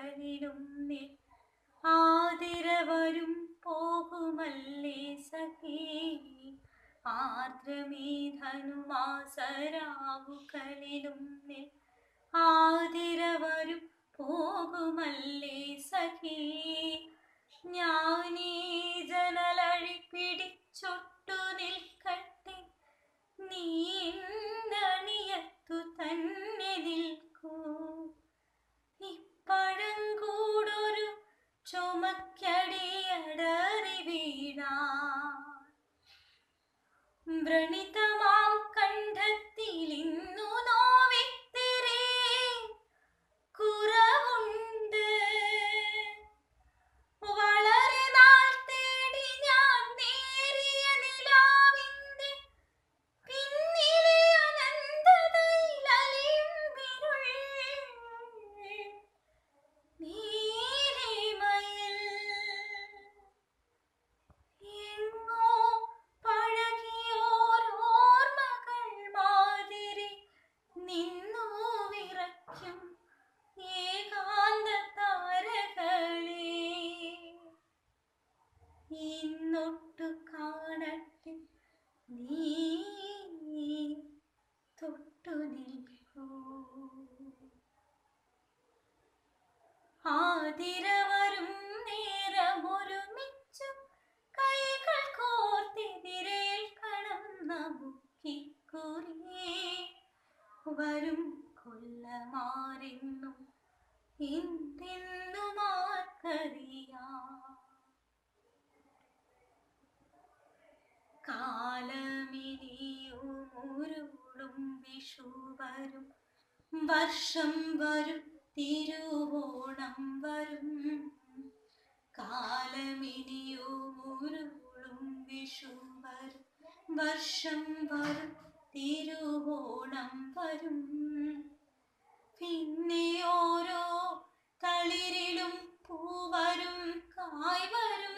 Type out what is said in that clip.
പൂക്കലിലും ആതിരവരും പോകുമല്ലേ സഖി. ആർദ്രമീ ധനുമാസരാവുകളിലും ആതിരവരും പോകുമല്ലേ സഖി. ഞാനീ ജനലഴി പിടിച്ചൊട്ടു നിൽക്കട്ടെ, നീ എന്നണിയത്തു തന്നെ നിൽക്കൂ. ഇപ്പഴങ്കൂടൊരു ചുമക്കടിയടറി വീണാൻ വ്രണിതമാം കണ്ഠത്തിലിന്നു നോവിത്തിരേ കുറവുണ്ട്. വളരെ നാൾ തേടി ഞാൻ നേരിയ നിലാവിന്റെ പിന്നിലെ അനന്തതയിലലിയും വിരുൾ. നീലിമയിൽ എങ്ങോ പഴകിയോരോർമ്മകൾ മാതിരി നിന്നു വിറയ്ക്കും ഏകാന്ത താരകളെ. ഇന്നൊട്ടു കാണട്ടെ, നീ തൊട്ടു നിൽക്കൂ. ആതിരവരും നേരമൊരുമിച്ചു കൈകൾ കോർത്തെതിരേൽക്കണം നമുക്കിക്കുറി. വരും കൊല്ലമാരെന്നും എന്തെന്നും ആർക്കറിയാം. കാലമിനിയും ഉരുളും വിഷു വരും, വർഷം വരും, തിരുവോണം വരും. കാലമിനിയും ഉരുളും വിഷു വരും, വർഷം വരും, തിരുവോണം വരും. പിന്നെ ഓരോ തളിരിലും പൂവരും, കായ് വരും.